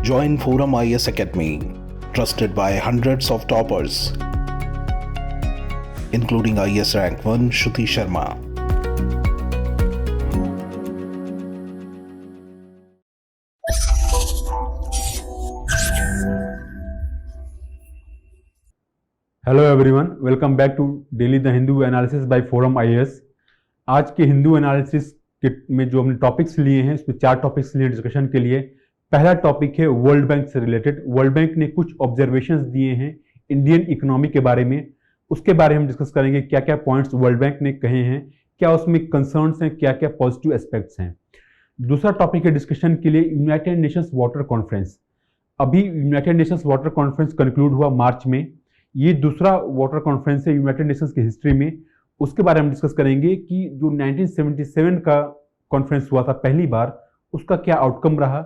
Join Forum IAS Academy, trusted by hundreds of toppers, including IAS Rank 1 Shruti Sharma. Hello everyone, welcome back to daily the Hindu analysis by Forum IAS. आज के Hindu analysis में जो हमने topics लिए हैं, इसमें 4 topics लिए discussion के लिए। पहला टॉपिक है वर्ल्ड बैंक से रिलेटेड। वर्ल्ड बैंक ने कुछ ऑब्जर्वेशंस दिए हैं इंडियन इकोनॉमी के बारे में, उसके बारे में हम डिस्कस करेंगे। क्या क्या पॉइंट्स वर्ल्ड बैंक ने कहे हैं, क्या उसमें कंसर्न्स हैं, क्या क्या पॉजिटिव एस्पेक्ट्स हैं। दूसरा टॉपिक है डिस्कशन के लिए यूनाइटेड नेशंस वाटर कॉन्फ्रेंस। अभी United Nations water conference conclude हुआ मार्च में। ये दूसरा वाटर कॉन्फ्रेंस है यूनाइटेड नेशंस की हिस्ट्री में। उसके बारे में डिस्कस करेंगे कि जो 1977 का कॉन्फ्रेंस हुआ था पहली बार, उसका क्या आउटकम रहा,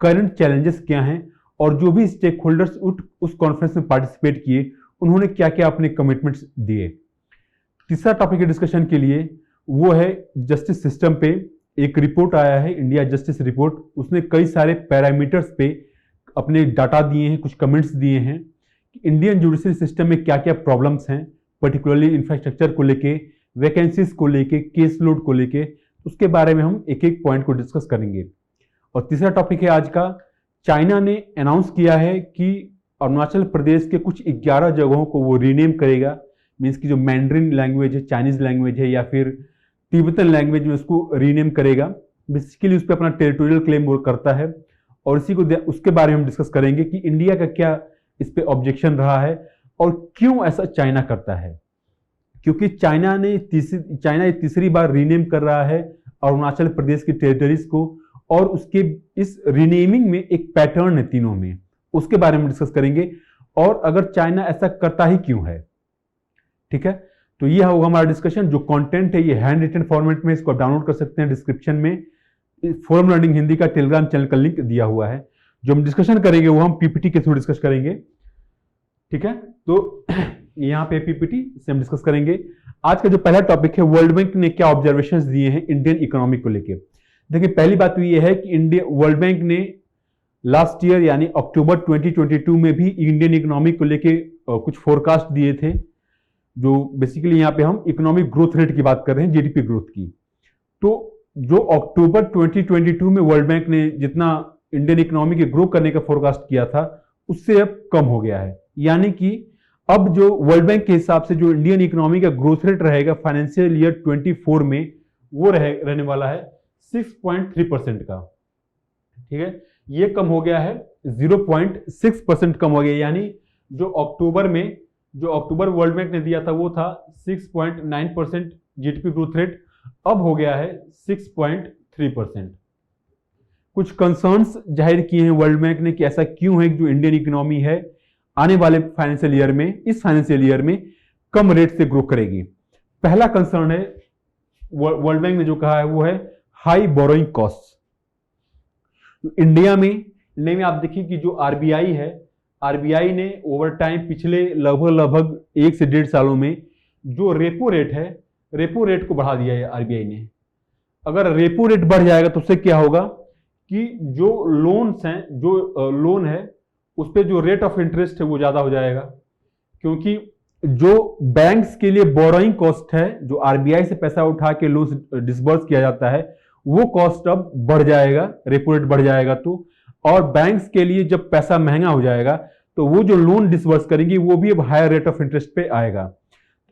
करंट चैलेंजेस क्या हैं, और जो भी स्टेक होल्डर्स उस कॉन्फ्रेंस में पार्टिसिपेट किए उन्होंने क्या क्या अपने कमिटमेंट्स दिए। तीसरा टॉपिक है डिस्कशन के लिए वो है जस्टिस सिस्टम पे। एक रिपोर्ट आया है, इंडिया जस्टिस रिपोर्ट। उसने कई सारे पैरामीटर्स पे अपने डाटा दिए हैं, कुछ कमेंट्स दिए हैं। इंडियन जुडिशरी सिस्टम में क्या क्या प्रॉब्लम्स हैं, पर्टिकुलरली इंफ्रास्ट्रक्चर को लेके, वैकेंसीज को लेके, केस लोड को लेके, उसके बारे में हम एक एक पॉइंट को डिस्कस करेंगे। और तीसरा टॉपिक है आज का, चाइना ने अनाउंस किया है कि अरुणाचल प्रदेश के कुछ 11 जगहों को वो रीनेम करेगा। मीन्स की जो मैंड्रिन लैंग्वेज है, चाइनीज लैंग्वेज है, या फिर तिब्बतन लैंग्वेज में उसको रीनेम करेगा। बेसिकली उस पर अपना टेरिटोरियल क्लेम वो करता है, और इसी को उसके बारे में हम डिस्कस करेंगे कि इंडिया का क्या इस पे ऑब्जेक्शन रहा है और क्यों ऐसा चाइना करता है। क्योंकि चाइना ये तीसरी बार रीनेम कर रहा है अरुणाचल प्रदेश की टेरिटरीज को, और उसके इस रीनेमिंग में एक पैटर्न है तीनों में, उसके बारे में डिस्कस करेंगे। और अगर चाइना ऐसा करता ही क्यों है, ठीक है। तो ये होगा हमारा डिस्कशन। जो कंटेंट है ये हैंड रिटन फॉर्मेट में, इसको डाउनलोड कर सकते हैं। डिस्क्रिप्शन में फोरम लर्निंग हिंदी का टेलीग्राम चैनल का लिंक दिया हुआ है। जो हम डिस्कशन करेंगे वो हम पीपीटी के थ्रू डिस्कस करेंगे, ठीक है। तो यहाँ पे पीपीटी से हम डिस्कस करेंगे। आज का जो पहला टॉपिक है, वर्ल्ड बैंक ने क्या ऑब्जर्वेशंस दिए हैं इंडियन इकोनॉमी को लेके। देखिए, पहली बात तो ये है कि वर्ल्ड बैंक ने लास्ट ईयर यानी अक्टूबर 2022 में भी इंडियन इकोनॉमी को लेके कुछ फोरकास्ट दिए थे। जो बेसिकली यहाँ पे हम इकोनॉमिक ग्रोथ रेट की बात कर रहे हैं, जीडीपी ग्रोथ की। तो जो अक्टूबर 2022 में वर्ल्ड बैंक ने जितना इंडियन इकोनॉमी के ग्रो करने का फोरकास्ट किया था, उससे अब कम हो गया है। यानी कि अब जो वर्ल्ड बैंक के हिसाब से जो इंडियन इकोनॉमी का ग्रोथ रेट रहेगा फाइनेंशियल ईयर 24 में, वो रहने वाला है 6.3% का, ठीक है। ये कम हो गया है, 0.6% कम हो गया। यानी जो अक्टूबर वर्ल्ड बैंक ने दिया था वो था 6.9% जीडीपी ग्रोथ रेट, अब हो गया है 6.3%। कुछ कंसर्न्स जाहिर किए हैं वर्ल्ड बैंक ने कि ऐसा क्यों है कि जो इंडियन इकोनॉमी है आने वाले फाइनेंशियल ईयर में, इस फाइनेंशियल ईयर में कम रेट से ग्रो करेगी। पहला कंसर्न है वर्ल्ड बैंक ने जो कहा है वो है हाई बोरोइंग कॉस्ट। इंडिया में आप देखिए कि जो आरबीआई है, आरबीआई ने ओवर टाइम पिछले लगभग 1 से 1.5 सालों में जो रेपो रेट है, रेपो रेट को बढ़ा दिया है आरबीआई ने। अगर रेपो रेट बढ़ जाएगा तो उससे क्या होगा कि जो लोन्स हैं, जो लोन है उस पर जो रेट ऑफ इंटरेस्ट है वो ज्यादा हो जाएगा। क्योंकि जो बैंक्स के लिए बोरोइंग कॉस्ट है, जो आरबीआई से पैसा उठा के लोन डिसबर्स किया जाता है, वो कॉस्ट अब बढ़ जाएगा, रेपो रेट बढ़ जाएगा तो। और बैंक्स के लिए जब पैसा महंगा हो जाएगा तो वो जो लोन डिसबर्स करेंगी वो भी अब हायर रेट ऑफ इंटरेस्ट पे आएगा।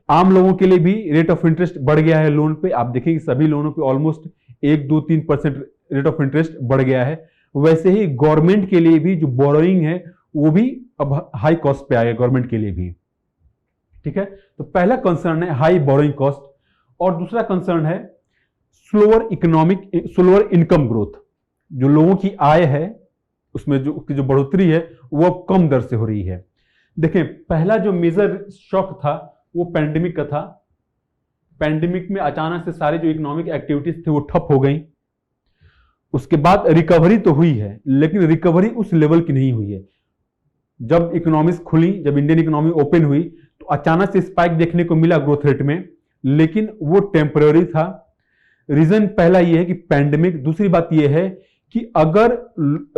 आम लोगों के लिए भी रेट ऑफ इंटरेस्ट बढ़ गया है लोन पे। आप देखेंगे सभी लोनों पे ऑलमोस्ट 1-2-3% रेट ऑफ इंटरेस्ट बढ़ गया है। वैसे ही गवर्नमेंट के लिए भी जो बोरोइंग है वो भी अब हाई कॉस्ट पे आएगा गवर्नमेंट के लिए भी, ठीक है। तो पहला कंसर्न है हाई बोरोइंग कॉस्ट, और दूसरा कंसर्न है स्लोअर इनकम ग्रोथ। जो लोगों की आय है उसमें जो बढ़ोतरी है वो अब कम दर से हो रही है। देखें, पहला जो मेजर शॉक था वो पैंडेमिक का था। पैंडेमिक में अचानक से सारे जो इकोनॉमिक एक्टिविटीज थे वो ठप हो गई। उसके बाद रिकवरी तो हुई है, लेकिन रिकवरी उस लेवल की नहीं हुई है। जब इकोनॉमीज खुली, जब इंडियन इकोनॉमी ओपन हुई, तो अचानक से स्पाइक देखने को मिला ग्रोथ रेट में, लेकिन वो टेम्पररी था। रीजन पहला ये है कि पैंडेमिक, दूसरी बात ये है कि अगर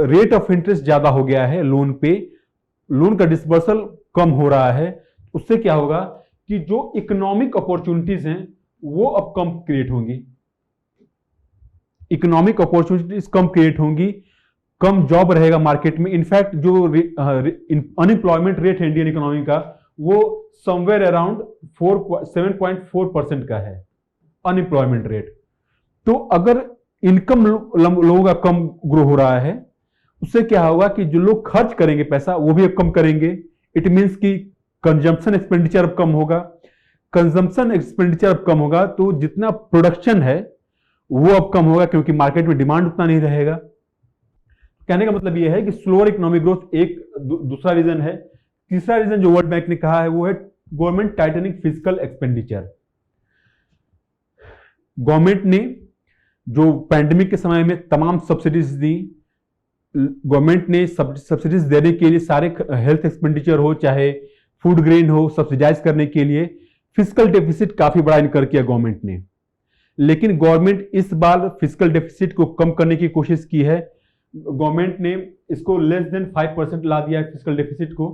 रेट ऑफ इंटरेस्ट ज्यादा हो गया है लोन पे, लोन का डिसबर्सल कम हो रहा है, उससे क्या होगा कि जो इकोनॉमिक अपॉर्चुनिटीज हैं वो अब कम क्रिएट होंगी, इकोनॉमिक अपॉर्चुनिटीज कम क्रिएट होंगी, कम जॉब रहेगा मार्केट में। इनफैक्ट जो अनएम्प्लॉयमेंट रेट है इंडियन इकोनॉमी का वो समवेयर अराउंड 7.4% का है अनएम्प्लॉयमेंट रेट। तो अगर इनकम लोगों का कम ग्रो हो रहा है, उससे क्या होगा कि जो लोग खर्च करेंगे पैसा वो भी अब कम करेंगे। इट मीन्स कि कंजम्पशन एक्सपेंडिचर अब कम होगा, कंजम्पशन एक्सपेंडिचर अब कम होगा तो जितना प्रोडक्शन है वो अब कम होगा क्योंकि मार्केट में डिमांड उतना नहीं रहेगा। कहने का मतलब यह है कि स्लोअर इकोनॉमिक ग्रोथ एक दूसरा रीजन है। तीसरा रीजन जो वर्ल्ड बैंक ने कहा है वो है government tightening physical expenditure. Government ने जो पैंडेमिक के समय में तमाम सब्सिडीज दी, गवर्नमेंट ने सब्सिडीज देने के लिए सारे हेल्थ एक्सपेंडिचर हो चाहे फूड ग्रेन हो सब्सिडाइज करने के लिए फिजिकल डेफिसिट काफी बड़ा इनकर किया गवर्नमेंट ने। लेकिन गवर्नमेंट इस बार फिजिकल डेफिसिट को कम करने की कोशिश की है। गवर्नमेंट ने इसको लेस देन 5% ला दिया है फिजिकल डेफिसिट को।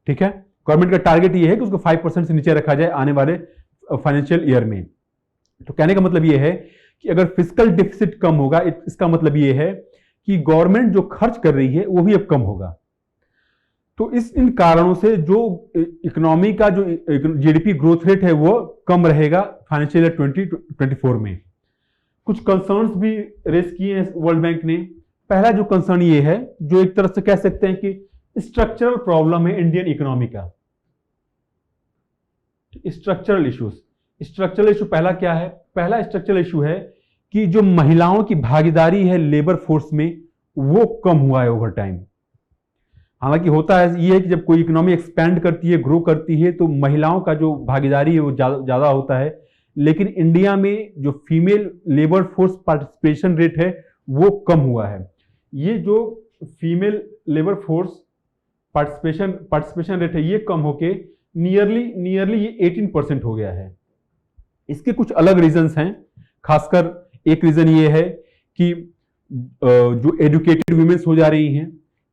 ठीक है, गवर्नमेंट का टारगेट ये है कि उसको 5% से नीचे रखा जाए आने वाले फाइनेंशियल ईयर में। तो कहने का मतलब ये है कि अगर फिजिकल डेफिसिट कम होगा इसका मतलब ये है कि गवर्नमेंट जो खर्च कर रही है वो भी अब कम होगा। तो इन कारणों से जो इकोनॉमी का जो जीडीपी ग्रोथ रेट है वो कम रहेगा फाइनेंशियल ईयर 2024 में। कुछ कंसर्न्स भी रेज किए हैं वर्ल्ड बैंक ने। पहला जो कंसर्न ये है, जो एक तरह से कह सकते हैं कि स्ट्रक्चरल प्रॉब्लम है इंडियन इकोनॉमी का, स्ट्रक्चरल इश्यूज। स्ट्रक्चरल इशू पहला क्या है? पहला स्ट्रक्चरल इशू है कि जो महिलाओं की भागीदारी है लेबर फोर्स में वो कम हुआ है ओवर टाइम। हालांकि होता है ये है कि जब कोई इकोनॉमी एक्सपैंड करती है, ग्रो करती है, तो महिलाओं का जो भागीदारी है वो ज्यादा होता है। लेकिन इंडिया में जो female labour force participation rate है वो कम हुआ है। ये जो female labour force participation rate है ये कम होके नियरली ये 18% हो गया है। इसके कुछ अलग रीजंस हैं। खासकर एक रीजन ये है कि जो एजुकेटेड वुमेन्स हो जा रही हैं।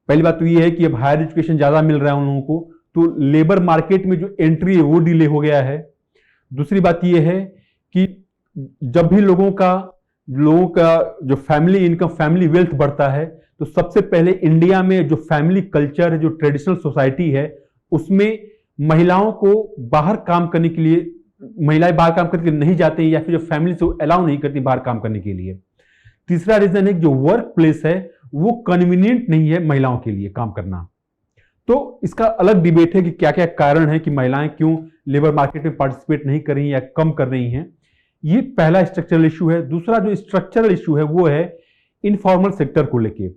पहली बात तो ये है कि अब हायर एजुकेशन ज्यादा मिल रहा है उन लोगों को, तो लेबर मार्केट में जो एंट्री है वो डिले हो गया है। दूसरी बात ये है कि जब भी लोगों का जो फैमिली इनकम, फैमिली वेल्थ बढ़ता है, तो सबसे पहले इंडिया में जो फैमिली कल्चर है, जो ट्रेडिशनल सोसाइटी है, उसमें महिलाओं को बाहर काम करने के लिए, महिलाएं बाहर काम करके नहीं जाते हैं या फिर जो फैमिली से अलाउ नहीं करती बाहर काम करने के लिए। तीसरा रीजन है कि जो वर्क प्लेस है वो कन्वीनियंट नहीं है महिलाओं के लिए काम करना। तो इसका अलग डिबेट है कि क्या क्या कारण है कि महिलाएं क्यों लेबर मार्केट में पार्टिसिपेट नहीं कर रही या कम कर रही हैं। ये पहला स्ट्रक्चरल इशू है। दूसरा जो स्ट्रक्चरल इशू है वो है इनफॉर्मल सेक्टर को लेके।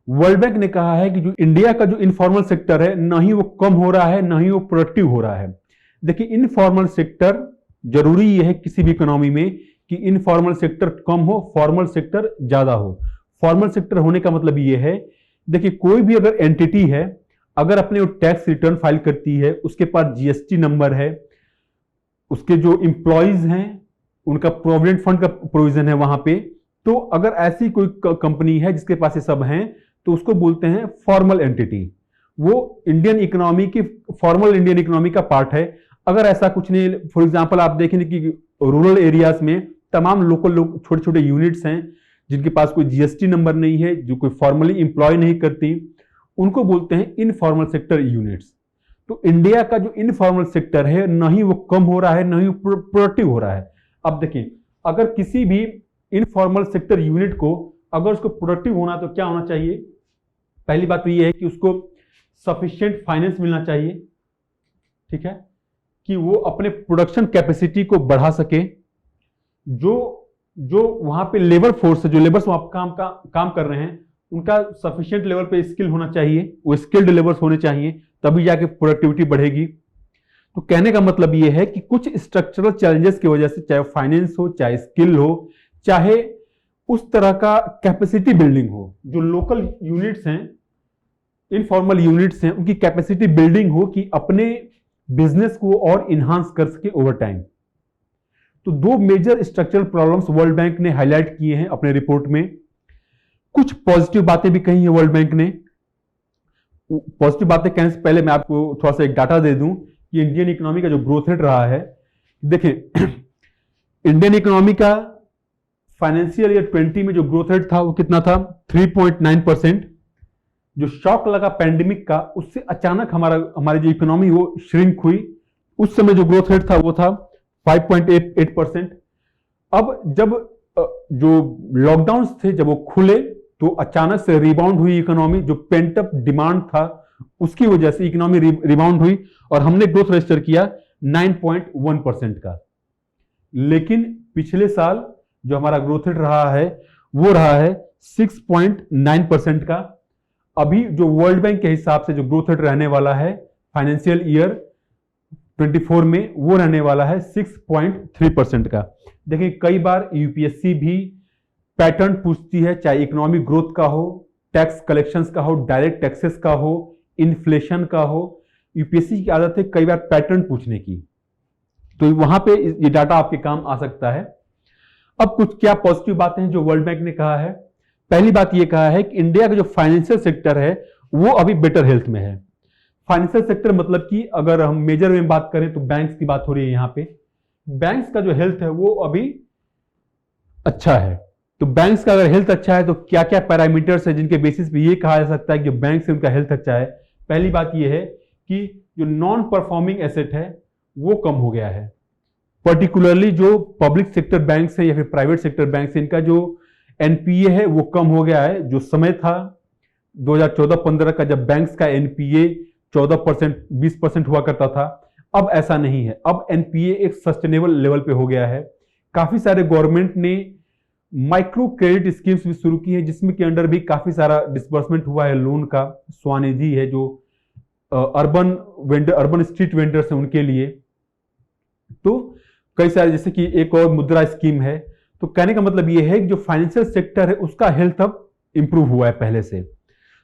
वर्ल्ड बैंक ने कहा है कि जो इंडिया का जो इनफॉर्मल सेक्टर है, ना ही वो कम हो रहा है ना ही वो प्रोडक्टिव हो रहा है। देखिए, इनफॉर्मल सेक्टर, जरूरी ये है किसी भी इकोनॉमी में कि इनफॉर्मल सेक्टर कम हो, फॉर्मल सेक्टर ज्यादा हो। फॉर्मल सेक्टर होने का मतलब ये है, देखिए कोई भी अगर एंटिटी है, अगर अपने टैक्स रिटर्न फाइल करती है, उसके पास जीएसटी नंबर है, उसके जो इंप्लॉइज हैं उनका प्रोविडेंट फंड का प्रोविजन है वहां पे, तो अगर ऐसी कोई कंपनी है जिसके पास ये सब हैं तो उसको बोलते हैं फॉर्मल एंटिटी। वो इंडियन इकोनॉमी की, फॉर्मल इंडियन इकोनॉमी का पार्ट है। अगर ऐसा कुछ नहीं, फॉर एग्जांपल आप देखेंगे कि रूरल एरियाज में तमाम लोकल लोग, छोटे छोटे यूनिट्स हैं जिनके पास कोई जीएसटी नंबर नहीं है, जो कोई फॉर्मली इंप्लॉय नहीं करती, उनको बोलते हैं इनफॉर्मल सेक्टर यूनिट्स। तो इंडिया का जो इनफॉर्मल सेक्टर है, ना ही वो कम हो रहा है ना ही वो प्रोडक्टिव हो रहा है। अब देखिए, अगर किसी भी इनफॉर्मल सेक्टर यूनिट को अगर उसको प्रोडक्टिव होना तो क्या होना चाहिए? पहली बात तो ये है कि उसको सफिशिएंट फाइनेंस मिलना चाहिए, ठीक है, कि वो अपने प्रोडक्शन कैपेसिटी को बढ़ा सके। जो वहां पे लेबर फोर्स है, जो लेबर्स वहां काम कर रहे हैं, उनका सफिशिएंट लेवल पे स्किल होना चाहिए, वो स्किल्ड लेबर्स होने चाहिए, तभी जाके प्रोडक्टिविटी बढ़ेगी। तो कहने का मतलब ये है कि कुछ स्ट्रक्चरल चैलेंजेस की वजह से, चाहे फाइनेंस हो, चाहे स्किल हो, चाहे उस तरह का कैपेसिटी बिल्डिंग हो, जो लोकल यूनिट्स हैं, इनफॉर्मल यूनिट्स हैं, उनकी कैपेसिटी बिल्डिंग हो कि अपने बिजनेस को और इन्हांस कर सके ओवर टाइम। तो दो major structural problems World Bank ने हाईलाइट किए हैं अपने रिपोर्ट में। कुछ पॉजिटिव बातें भी कही है वर्ल्ड बैंक ने। पॉजिटिव बातें कहने से पहले मैं आपको थोड़ा सा एक डाटा दे दूं कि इंडियन इकोनॉमी का जो ग्रोथ रेट रहा है, देखें इंडियन इकोनॉमी का फाइनेंशियल ईयर 20 में जो ग्रोथ रेट था वो कितना था, 3.9%। जो शॉक लगा पैंडेमिक का, उससे अचानक हमारी जो इकोनॉमी वो श्रिंक हुई, उस समय जो ग्रोथ रेट था वो था 5.8%। अब जब जो लॉकडाउन थे जब वो खुले तो अचानक से रिबाउंड हुई इकोनॉमी, जो पेंट अप डिमांड था उसकी वजह से इकोनॉमी रिबाउंड हुई और हमने ग्रोथ रजिस्टर किया 9.1% का। लेकिन पिछले साल जो हमारा ग्रोथ रेट रहा है वो रहा है 6.9% का। अभी जो वर्ल्ड बैंक के हिसाब से जो ग्रोथ रेट रहने वाला है फाइनेंशियल ईयर 24 में, वो रहने वाला है 6.3% का। देखिए कई बार यूपीएससी भी पैटर्न पूछती है, चाहे इकोनॉमिक ग्रोथ का हो, टैक्स कलेक्शंस का हो, डायरेक्ट टैक्सेस का हो, इन्फ्लेशन का हो। यूपीएससी की आदत है कई बार पैटर्न पूछने की, तो वहां पे ये डाटा आपके काम आ सकता है। अब कुछ क्या पॉजिटिव बातें हैं जो वर्ल्ड बैंक ने कहा है। पहली बात ये कहा है कि इंडिया का जो फाइनेंशियल सेक्टर है वो अभी बेटर हेल्थ में है। फाइनेंशियल सेक्टर मतलब कि अगर हम मेजर में बात करें तो बैंक्स की बात हो रही है यहां पे। बैंक्स का जो हेल्थ है वो अभी अच्छा है। तो बैंक्स का अगर हेल्थ अच्छा है तो क्या क्या पैरामीटर्स है जिनके बेसिस पे ये कहा जा सकता है कि बैंक से उनका हेल्थ अच्छा है। पहली बात ये है कि जो नॉन परफॉर्मिंग एसेट है वो कम हो गया है। पर्टिकुलरली जो पब्लिक सेक्टर बैंक है या फिर प्राइवेट सेक्टर बैंक है, इनका जो एनपीए है वो कम हो गया है। जो समय था 2014-15 का जब बैंक्स का एनपीए 14%, 20% हुआ करता था, अब ऐसा नहीं है। अब एनपीए एक सस्टेनेबल लेवल पे हो गया है। काफी सारे गवर्नमेंट ने माइक्रो क्रेडिट स्कीम्स भी शुरू की है जिसमें के अंडर भी काफी सारा डिसबर्समेंट हुआ है लोन का। स्वनिधि है जो अर्बन स्ट्रीट वेंडर्स है उनके लिए, तो कई सारे, जैसे कि एक और मुद्रा स्कीम है। तो कहने का मतलब यह है कि जो फाइनेंशियल सेक्टर है उसका हेल्थ अब इंप्रूव हुआ है पहले से।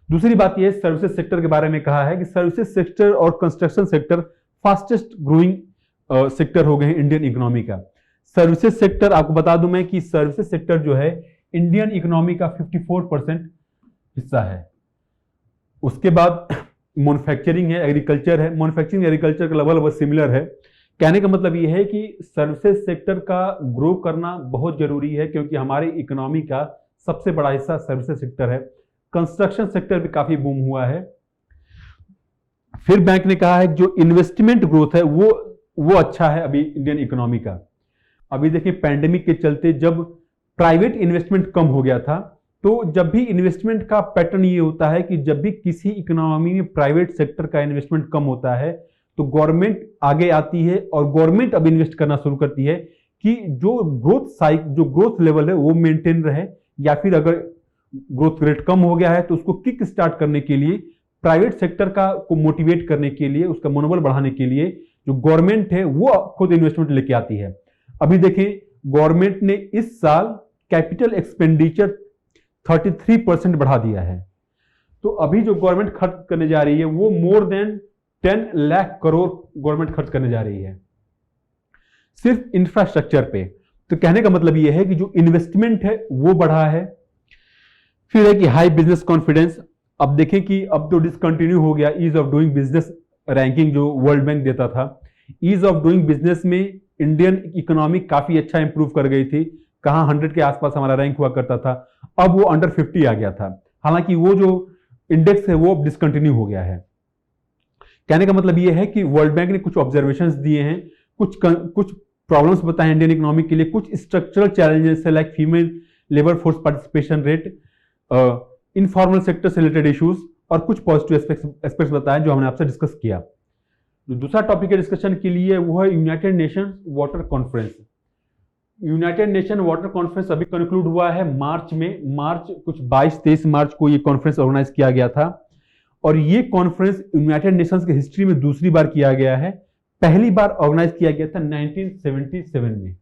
दूसरी बात यह सर्विसेज सेक्टर के बारे में कहा है कि सर्विसेज सेक्टर और construction sector fastest growing sector हो गए हैं इंडियन इकोनॉमी का। सर्विसेज सेक्टर, आपको बता दूं मैं कि सर्विसेज सेक्टर जो है इंडियन इकोनॉमी का 54% हिस्सा है। उसके बाद मैन्युफैक्चरिंग है, एग्रीकल्चर है। मैन्युफैक्चरिंग एग्रीकल्चर का लेवल वो सिमिलर है। कहने का मतलब यह है कि सर्विसेज सेक्टर का ग्रो करना बहुत जरूरी है क्योंकि हमारी इकोनॉमी का सबसे बड़ा हिस्सा सर्विसेज सेक्टर है। कंस्ट्रक्शन सेक्टर भी काफी बूम हुआ है। फिर बैंक ने कहा है कि जो इन्वेस्टमेंट ग्रोथ है वो अच्छा है अभी इंडियन इकोनॉमी का। अभी देखिए पैंडेमिक के चलते जब प्राइवेट इन्वेस्टमेंट कम हो गया था, तो जब भी इन्वेस्टमेंट का पैटर्न ये होता है कि जब भी किसी इकोनॉमी में प्राइवेट सेक्टर का इन्वेस्टमेंट कम होता है तो गवर्नमेंट आगे आती है और गवर्नमेंट अब इन्वेस्ट करना शुरू करती है कि जो ग्रोथ लेवल है वो मेंटेन रहे, या फिर अगर ग्रोथ रेट कम हो गया है तो उसको किक स्टार्ट करने के लिए, प्राइवेट सेक्टर को मोटिवेट करने के लिए, उसका मनोबल बढ़ाने के लिए जो गवर्नमेंट है वो खुद इन्वेस्टमेंट लेके आती है। अभी देखें गवर्नमेंट ने इस साल कैपिटल एक्सपेंडिचर 33% बढ़ा दिया है। तो अभी जो गवर्नमेंट खर्च करने जा रही है वो more than 10 lakh crore government खर्च करने जा रही है सिर्फ इंफ्रास्ट्रक्चर पे। तो कहने का मतलब यह है कि जो इन्वेस्टमेंट है वो बढ़ा है। फिर है कि हाई बिजनेस कॉन्फिडेंस। अब देखें कि अब तो डिसकंटिन्यू हो गया ease of doing business ranking जो वर्ल्ड बैंक देता था। ईज ऑफ डूइंग बिजनेस में इंडियन इकोनॉमी काफी अच्छा इंप्रूव कर गई थी। कहां 100 के आसपास हमारा रैंक हुआ करता था, अब वो अंडर 50 आ गया था। हालांकि वो जो इंडेक्स है वो अब डिसकंटिन्यू हो गया है। कहने का मतलब ये है कि वर्ल्ड बैंक ने कुछ ऑब्जर्वेशंस दिए हैं, कुछ प्रॉब्लम्स बताए इंडियन इकोनॉमी के लिए, कुछ स्ट्रक्चरल चैलेंजेस है like female labour force participation rate, informal sector से रिलेटेड इश्यूज, और कुछ पॉजिटिव एस्पेक्ट्स बताए जो हमने आपसे डिस्कस किया। जो दूसरा टॉपिक है डिस्कशन के लिए वो है United nation water conference. United nation water conference अभी कंक्लूड हुआ है मार्च में। कुछ 22-23 मार्च को ये कॉन्फ्रेंस ऑर्गेनाइज किया गया था और ये कॉन्फ्रेंस यूनाइटेड नेशंस की हिस्ट्री में दूसरी बार किया गया है। पहली बार ऑर्गेनाइज किया गया था 1977 में।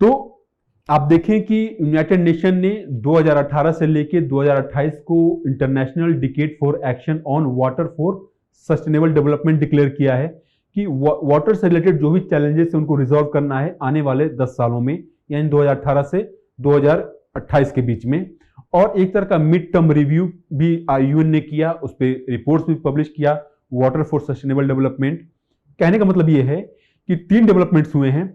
तो आप देखें कि यूनाइटेड नेशन ने 2018 से लेकर 2028 को international decade for action on water for sustainable development declare किया है कि वाटर से रिलेटेड जो भी चैलेंजेस है उनको रिजॉल्व करना है आने वाले 10 सालों में, यानी 2018 से 28 के बीच में, और एक तरह का मिड टर्म रिव्यू भी यूएन ने किया, उस पर रिपोर्ट्स भी पब्लिश किया, वाटर फॉर सस्टेनेबल डेवलपमेंट। कहने का मतलब ये है कि 3 डेवलपमेंट्स हुए हैं।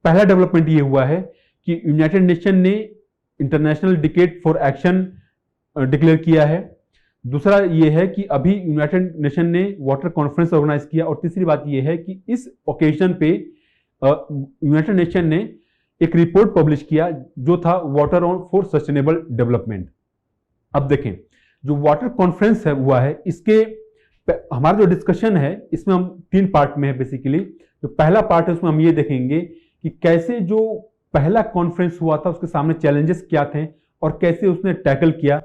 पहला डेवलपमेंट ये हुआ है कि यूनाइटेड नेशन ने international decade for action declare किया है। दूसरा ये है कि अभी यूनाइटेड नेशन ने वाटर कॉन्फ्रेंस ऑर्गेनाइज किया, और तीसरी बात ये है कि इस ओकेजन पे यूनाइटेड नेशन ने एक रिपोर्ट पब्लिश किया जो था water on for sustainable development. अब देखें, जो वाटर कॉन्फ्रेंस है हुआ है, इसके हमारा जो डिस्कशन है इसमें हम 3 पार्ट में है बेसिकली। जो पहला पार्ट है उसमें हम ये देखेंगे कि कैसे जो पहला कॉन्फ्रेंस हुआ था उसके सामने चैलेंजेस क्या थे और कैसे उसने टैकल किया,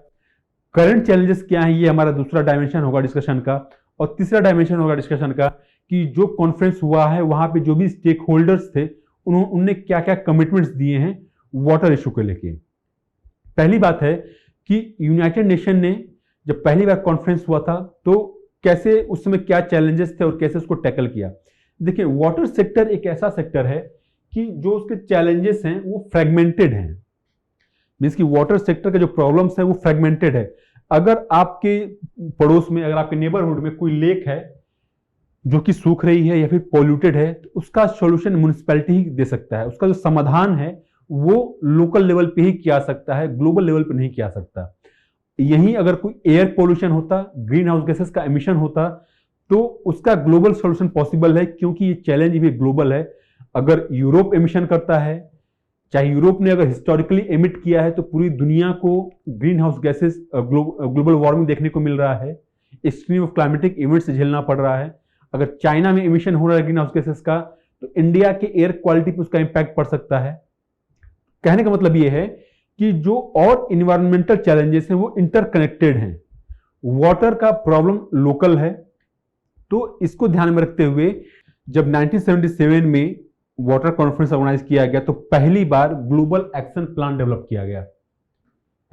करंट चैलेंजेस क्या हैं, ये हमारा दूसरा डायमेंशन होगा डिस्कशन का। और तीसरा डायमेंशन होगा डिस्कशन का कि जो कॉन्फ्रेंस हुआ है वहां पे जो भी स्टेक होल्डर्स थे उन्होंने क्या क्या कमिटमेंट्स दिए हैं वाटर इशू को लेके। पहली बात है कि यूनाइटेड नेशन ने जब पहली बार कॉन्फ्रेंस हुआ था तो कैसे उस समय क्या चैलेंजेस थे और कैसे उसको टैकल किया। देखिए, वाटर सेक्टर एक ऐसा सेक्टर है कि जो उसके चैलेंजेस हैं वो फ्रेगमेंटेड हैं। मीन्स कि वाटर सेक्टर के जो प्रॉब्लम्स है वो फ्रेगमेंटेड है। अगर आपके पड़ोस में, अगर आपके नेबरहुड में कोई लेक है जो कि सूख रही है या फिर पॉल्यूटेड है, तो उसका सॉल्यूशन म्युनिसिपैलिटी ही दे सकता है। उसका जो समाधान है वो लोकल लेवल पे ही किया सकता है, ग्लोबल लेवल पे नहीं किया सकता। यही अगर कोई एयर पोल्यूशन होता, ग्रीन हाउस गैसेस का एमिशन होता, तो उसका ग्लोबल सॉल्यूशन पॉसिबल है, क्योंकि ये चैलेंज भी ग्लोबल है। अगर यूरोप एमिशन करता है, चाहे यूरोप ने अगर हिस्टोरिकली एमिट किया है, तो पूरी दुनिया को green house gases global warming देखने को मिल रहा है, एक्सट्रीम ऑफ क्लाइमेटिक इवेंट्स झेलना पड़ रहा है। अगर चाइना में एमिशन हो रहा है ग्रीन हाउस गैसेस का, तो इंडिया के एयर क्वालिटी पर उसका इंपैक्ट पड़ सकता है। कहने का मतलब यह है कि जो और इन्वायरमेंटल चैलेंजेस हैं वो इंटरकनेक्टेड हैं। वाटर का प्रॉब्लम लोकल है, तो इसको ध्यान में रखते हुए जब 1977 में वाटर कॉन्फ्रेंस ऑर्गेनाइज किया गया तो पहली बार ग्लोबल एक्शन प्लान डेवलप किया गया।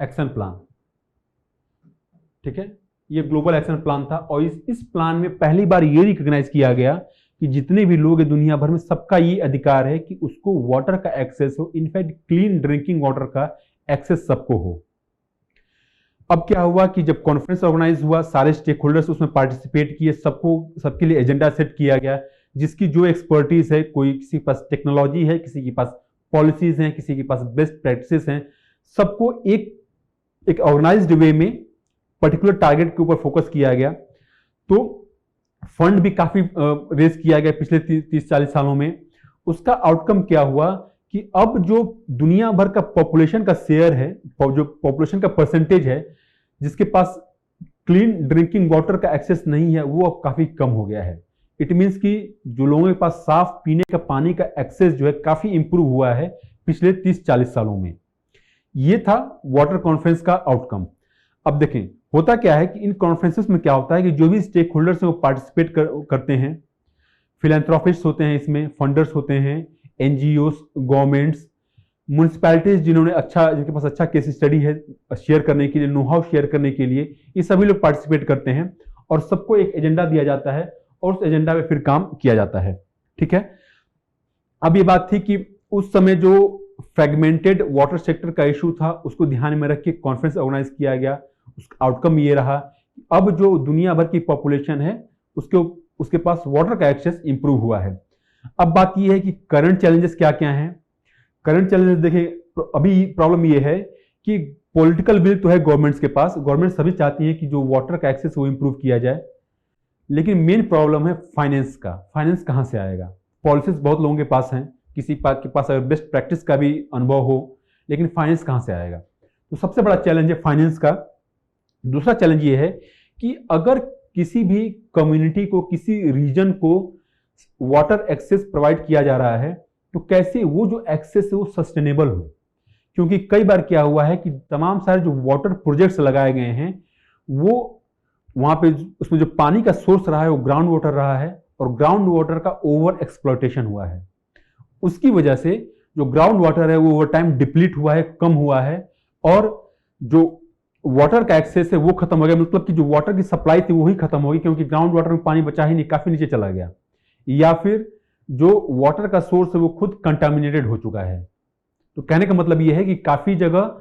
एक्शन प्लान, ठीक है, ये ग्लोबल एक्शन प्लान था। और इस प्लान में पहली बार ये रिकॉग्नाइज किया गया कि जितने भी लोग हैं दुनिया भर में, सबका ये अधिकार है कि उसको वाटर का एक्सेस हो, इनफैक्ट क्लीन ड्रिंकिंग वाटर का एक्सेस सबको हो। अब क्या हुआ कि जब कॉन्फ्रेंस ऑर्गेनाइज हुआ, सारे स्टेक होल्डर्स उसमें पार्टिसिपेट किए, सबके लिए एजेंडा सेट किया गया, जिसकी जो एक्सपर्टीज है, कोई किसी के पास टेक्नोलॉजी है, किसी के पास पॉलिसीज हैं, किसी के पास बेस्ट प्रैक्टिसेस हैं, सबको एक ऑर्गेनाइज्ड वे में पर्टिकुलर टारगेट के ऊपर फोकस किया गया। तो फंड भी काफी रेज किया गया पिछले 30-40 सालों में। उसका आउटकम क्या हुआ कि अब जो दुनिया भर का पॉपुलेशन का शेयर है, जो पॉपुलेशन का परसेंटेज है जिसके पास क्लीन ड्रिंकिंग वाटर का एक्सेस नहीं है, वो अब काफी कम हो गया है। इट मीन्स कि जो लोगों के पास साफ पीने का पानी का एक्सेस जो है काफी इंप्रूव हुआ है पिछले 30-40 सालों में। ये था वाटर कॉन्फ्रेंस का आउटकम। अब देखें, होता क्या है कि इन कॉन्फ्रेंसेस में क्या होता है कि जो भी स्टेक होल्डर्स हैं वो पार्टिसिपेट करते हैं। फिलैंथ्रोपिस्ट्स होते हैं, इसमें फंडर्स होते हैं, एनजीओस, गवर्नमेंट्स, म्युनिसिपैलिटीज जिनके पास अच्छा केस स्टडी है शेयर करने के लिए, नो हाउ शेयर करने के लिए, ये सभी लोग पार्टिसिपेट करते हैं और सबको एक एजेंडा दिया जाता है और उस एजेंडा पे फिर काम किया जाता है। ठीक है, अब ये बात थी कि उस समय जो फ्रेगमेंटेड वाटर सेक्टर का इशू था उसको ध्यान में रख के कॉन्फ्रेंस ऑर्गेनाइज किया गया। उसका आउटकम ये रहा, अब जो दुनिया भर की पॉपुलेशन है उसके पास वाटर का एक्सेस इंप्रूव हुआ है। अब बात ये है कि करंट चैलेंजेस क्या क्या हैं। करंट चैलेंजेस देखिए, अभी प्रॉब्लम ये है कि पॉलिटिकल विल तो है गवर्नमेंट्स के पास, गवर्नमेंट सभी चाहती है कि जो वाटर का एक्सेस वो इंप्रूव किया जाए, लेकिन मेन प्रॉब्लम है फाइनेंस का। फाइनेंस कहां से आएगा? पॉलिसीज बहुत लोगों के पास हैं, किसी के पास अगर बेस्ट प्रैक्टिस का भी अनुभव हो, लेकिन फाइनेंस कहां से आएगा? तो सबसे बड़ा चैलेंज है फाइनेंस का। दूसरा चैलेंज ये है कि अगर किसी भी कम्युनिटी को, किसी रीजन को वाटर एक्सेस प्रोवाइड किया जा रहा है तो कैसे वो जो एक्सेस है वो सस्टेनेबल हो। क्योंकि कई बार क्या हुआ है कि तमाम सारे जो वाटर प्रोजेक्ट्स लगाए गए हैं वो वहां पे उसमें जो पानी का सोर्स रहा है वो ग्राउंड वाटर रहा है और ग्राउंड वाटर का ओवर एक्सप्लॉयटेशन हुआ है। उसकी वजह से जो ग्राउंड वाटर है वो ओवर टाइम डिप्लीट हुआ है, कम हुआ है, और जो वाटर का एक्सेस है वो खत्म हो गया। मतलब कि जो वाटर की सप्लाई थी वो ही खत्म हो गई, क्योंकि ग्राउंड वाटर में पानी बचा ही नहीं, काफी नीचे चला गया, या फिर जो वाटर का सोर्स है वो खुद कंटामिनेटेड हो चुका है। तो कहने का मतलब ये है कि काफी जगह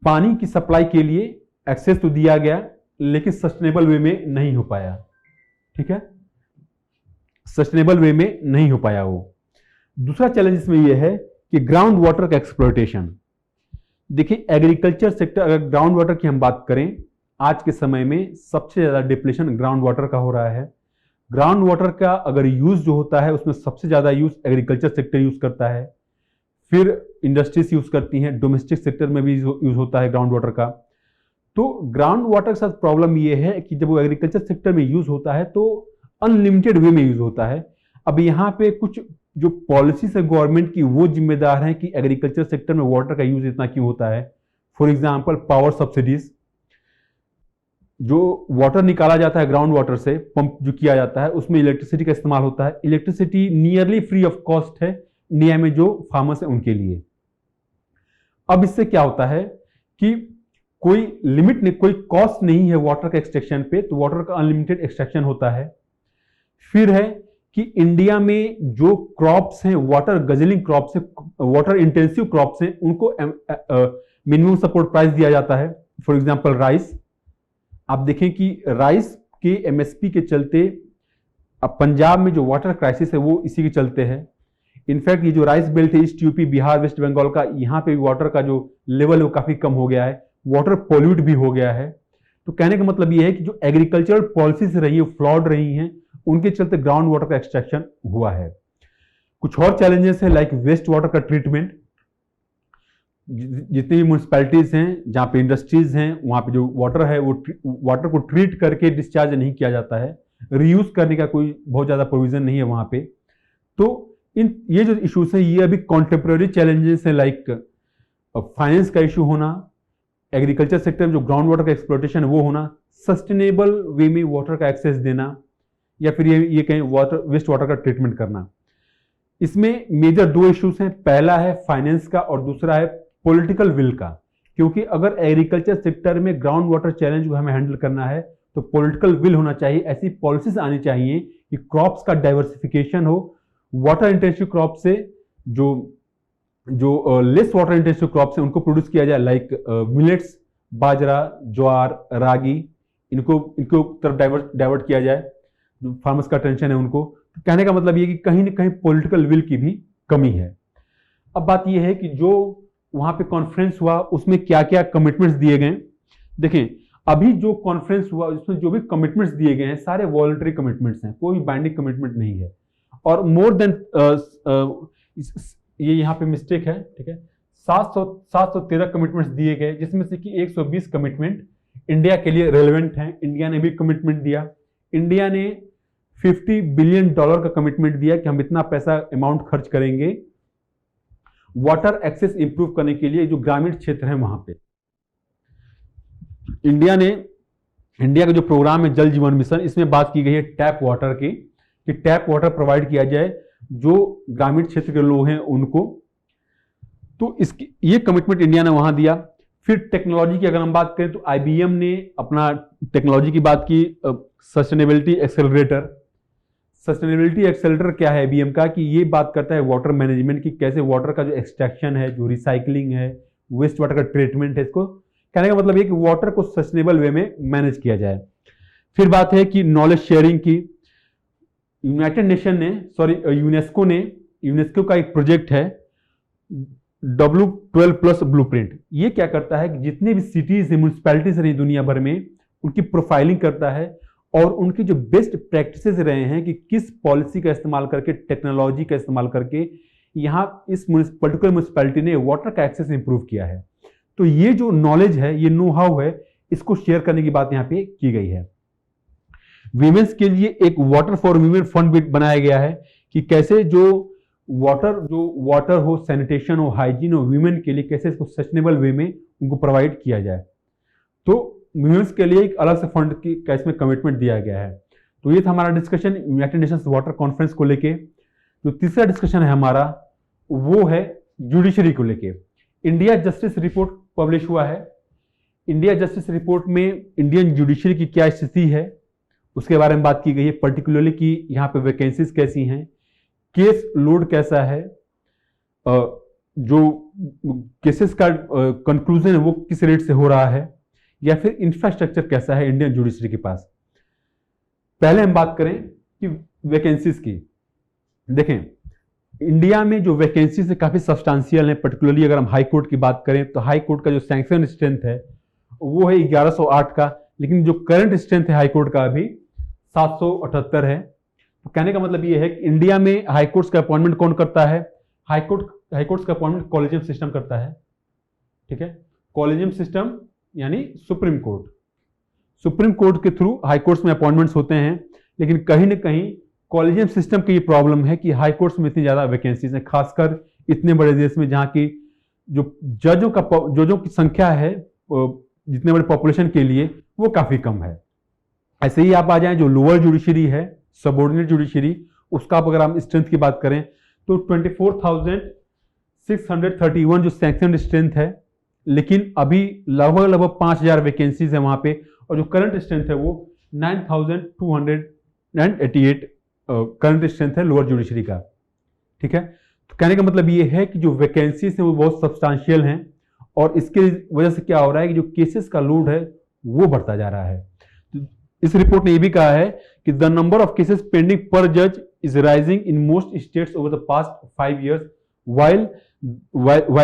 पानी की सप्लाई के लिए एक्सेस तो दिया गया, लेकिन सस्टेनेबल वे में नहीं हो पाया। ठीक है, सस्टेनेबल वे में नहीं हो पाया वो। दूसरा चैलेंज इसमें यह है कि ग्राउंड वाटर का एक्सप्लॉयटेशन। देखिए, एग्रीकल्चर सेक्टर, अगर ग्राउंड वाटर की हम बात करें, आज के समय में सबसे ज्यादा डिप्लेशन ग्राउंड वाटर का हो रहा है। ग्राउंड वाटर का अगर यूज जो होता है, उसमें सबसे ज्यादा यूज एग्रीकल्चर सेक्टर यूज करता है, फिर इंडस्ट्रीज यूज करती हैं, डोमेस्टिक सेक्टर में भी यूज होता है ग्राउंड वाटर का। तो ग्राउंड वाटर के साथ प्रॉब्लम यह है कि जब वो एग्रीकल्चर सेक्टर में यूज होता है तो अनलिमिटेड वे में यूज होता है। अब यहाँ पे कुछ जो पॉलिसीज है गवर्नमेंट की, वो जिम्मेदार हैं कि एग्रीकल्चर सेक्टर में वाटर का यूज इतना क्यों होता है। फॉर एग्जांपल, पावर सब्सिडीज, जो वाटर निकाला जाता है ग्राउंड वाटर से, पंप जो किया जाता है, उसमें इलेक्ट्रिसिटी का इस्तेमाल होता है। Electricity nearly free of cost है इंडिया में जो फार्मर्स है उनके लिए। अब इससे क्या होता है कि कोई लिमिट नहीं, कोई कॉस्ट नहीं है वाटर का एक्सट्रैक्शन पे, तो वाटर का अनलिमिटेड एक्सट्रैक्शन होता है। फिर है कि इंडिया में जो क्रॉप्स हैं, वाटर गजलिंग क्रॉप्स है, वाटर इंटेंसिव क्रॉप्स हैं, उनको मिनिमम सपोर्ट प्राइस दिया जाता है। फॉर एग्जांपल राइस, आप देखें कि राइस के एमएसपी के चलते अब पंजाब में जो वाटर क्राइसिस है वो इसी के चलते है। इनफैक्ट ये जो राइस बेल्ट है, east UP, Bihar, West Bengal का, यहाँ पे भी वाटर का जो लेवल है वो काफी कम हो गया है, वाटर पॉल्यूट भी हो गया है। तो कहने का मतलब ये है कि जो एग्रीकल्चरल पॉलिसीज रही है, फ्लॉड रही हैं, उनके चलते ग्राउंड वाटर का एक्सट्रैक्शन हुआ है। कुछ और चैलेंजेस है, लाइक वेस्ट वाटर का ट्रीटमेंट। जितनी भी म्यूनिसपैलिटीज हैं जहां पे इंडस्ट्रीज हैं, वहां पे जो वाटर है वो वाटर को ट्रीट करके डिस्चार्ज नहीं किया जाता है, रीयूज करने का कोई बहुत ज्यादा प्रोविजन नहीं है वहां पे। तो ये जो इश्यूज हैं ये अभी कॉन्टेम्प्रेरी चैलेंजेस हैं, लाइक फाइनेंस का इशू होना, एग्रीकल्चर सेक्टर में जो ग्राउंड वाटर का एक्सप्लॉयटेशन है वो होना, सस्टेनेबल वे में वाटर का एक्सेस देना, या फिर ये कहें वाटर वेस्ट वाटर का ट्रीटमेंट करना। इसमें मेजर दो इश्यूज हैं, पहला है फाइनेंस का और दूसरा है पॉलिटिकल विल का। क्योंकि अगर एग्रीकल्चर सेक्टर में ग्राउंड वाटर चैलेंज को हमें हैंडल करना है तो पॉलिटिकल विल होना चाहिए, ऐसी पॉलिसीज आनी चाहिए कि क्रॉप्स का डाइवर्सिफिकेशन हो, वाटर इंटेंसिव क्रॉप से जो लेस वाटर इंटेंसिव क्रॉप्स हैं उनको प्रोड्यूस किया जाए, लाइक मिलेट्स, बाजरा, ज्वार, रागी, इनको तरफ डाइवर्ट किया जाए, जो फार्मर्स का टेंशन है उनको। तो कहने का मतलब ये कि कहीं ना कहीं पॉलिटिकल विल की भी कमी है। अब बात यह है कि जो वहां पे कॉन्फ्रेंस हुआ उसमें क्या क्या कमिटमेंट्स दिए गए। देखें, अभी जो कॉन्फ्रेंस हुआ उसमें जो भी कमिटमेंट्स दिए गए हैं सारे वॉलंटरी कमिटमेंट्स हैं, कोई बाइंडिंग कमिटमेंट नहीं है। और मोर देन ये यहाँ पे मिस्टेक है, ठीक है, 713 कमिटमेंट्स दिए गए, जिसमें से कि 120 कमिटमेंट इंडिया के लिए रेलेवेंट हैं। इंडिया ने भी कमिटमेंट दिया। इंडिया ने $50 बिलियन का कमिटमेंट दिया कि हम इतना पैसा अमाउंट खर्च करेंगे वाटर एक्सेस इंप्रूव करने के लिए जो ग्रामीण क्षेत्र है वहां पे। इंडिया का जो प्रोग्राम है जल जीवन मिशन, इसमें बात की गई है टैप वाटर की, कि टैप वाटर प्रोवाइड किया जाए जो ग्रामीण क्षेत्र के लोग हैं उनको। तो इसकी ये कमिटमेंट इंडिया ने वहां दिया। फिर टेक्नोलॉजी की अगर हम बात करें तो आईबीएम ने अपना टेक्नोलॉजी की बात की, सस्टेनेबिलिटी एक्सेलरेटर। सस्टेनेबिलिटी एक्सेलरेटर क्या है आईबीएम का, कि ये बात करता है वाटर मैनेजमेंट की, कैसे वाटर का जो एक्सट्रैक्शन है, जो रिसाइकलिंग है, वेस्ट वाटर का ट्रीटमेंट है, इसको कहने का मतलब ये कि वाटर को सस्टेनेबल वे में मैनेज किया जाए। फिर बात है कि नॉलेज शेयरिंग की। यूनेस्को का एक प्रोजेक्ट है W12+ ब्लूप्रिंट। ये क्या करता है कि जितने भी सिटीज हैं, म्यूनिसपैलिटीज रही दुनिया भर में, उनकी प्रोफाइलिंग करता है और उनकी जो बेस्ट प्रैक्टिसेस रहे हैं कि किस पॉलिसी का इस्तेमाल करके, टेक्नोलॉजी का इस्तेमाल करके यहाँ इस पर्टिकुलर म्यूनिसपैलिटी ने वाटर का एक्सेस इंप्रूव किया है। तो ये जो नॉलेज है, ये नो हाउ है, इसको शेयर करने की बात यहाँ पे की गई है। वीमेंस के लिए एक वाटर फॉर वीमेन फंड भी बनाया गया है कि कैसे जो वाटर हो, सैनिटेशन हो, हाइजीन हो, वीमेन के लिए कैसे इसको सस्टेनेबल वे में उनको प्रोवाइड किया जाए। तो वीमेंस के लिए एक अलग से फंड की कैसे में कमिटमेंट दिया गया है। तो ये था हमारा discussion United Nations water conference को लेके। जो तीसरा डिस्कशन है हमारा वो है जुडिशरी को लेके। इंडिया जस्टिस रिपोर्ट पब्लिश हुआ है। इंडिया जस्टिस रिपोर्ट में इंडियन जुडिशरी की क्या स्थिति है उसके बारे में बात की गई है, पर्टिकुलरली कि यहाँ पे वैकेंसीज कैसी हैं, केस लोड कैसा है, जो केसेस का कंक्लूजन है वो किस रेट से हो रहा है, या फिर इंफ्रास्ट्रक्चर कैसा है इंडियन जुडिशरी के पास। पहले हम बात करें कि वैकेंसीज की। देखें, इंडिया में जो वैकेंसीज है काफी सब्सटेंशियल है। पर्टिकुलरली अगर हम हाई कोर्ट की बात करें तो हाई कोर्ट का जो सैंक्शन स्ट्रेंथ है वो है 1108 का, लेकिन जो करंट स्ट्रेंथ है हाई कोर्ट का अभी 778 है। तो कहने का मतलब ये है कि इंडिया में हाई कोर्ट्स का अपॉइंटमेंट कौन करता है? हाई कोर्ट्स का अपॉइंटमेंट कॉलेजियम सिस्टम करता है। ठीक है, कॉलेजियम सिस्टम यानी सुप्रीम कोर्ट। सुप्रीम कोर्ट के थ्रू हाई कोर्ट्स में अपॉइंटमेंट्स होते हैं, लेकिन कहीं ना कहीं कॉलेजियम सिस्टम की ये प्रॉब्लम है कि हाई कोर्ट्स में इतनी ज्यादा वैकेंसीज हैं, खासकर इतने बड़े देश में जहां की जो जजों की संख्या है जितने बड़े पॉपुलेशन के लिए वो काफी कम है। ऐसे ही आप आ जाएं जो लोअर जुडिशरी है, सबऑर्डिनेट जुडिशरी, उसका अगर हम स्ट्रेंथ की बात करें तो 24,631 जो सैंक्शन स्ट्रेंथ है, लेकिन अभी लगभग 5,000 वैकेंसीज है वहां पे, और जो करंट स्ट्रेंथ है वो 9,288 करंट स्ट्रेंथ है लोअर जुडिशरी का। ठीक है, तो कहने का मतलब ये है कि जो वैकेंसीज है वो बहुत सब्सटेंशियल हैं, और इसके वजह से क्या हो रहा है कि जो केसेस का लोड है वो बढ़ता जा रहा है। तो इस रिपोर्ट ने ये भी कहा है कि the number of cases pending पर जज is rising in most states over the past 5 years while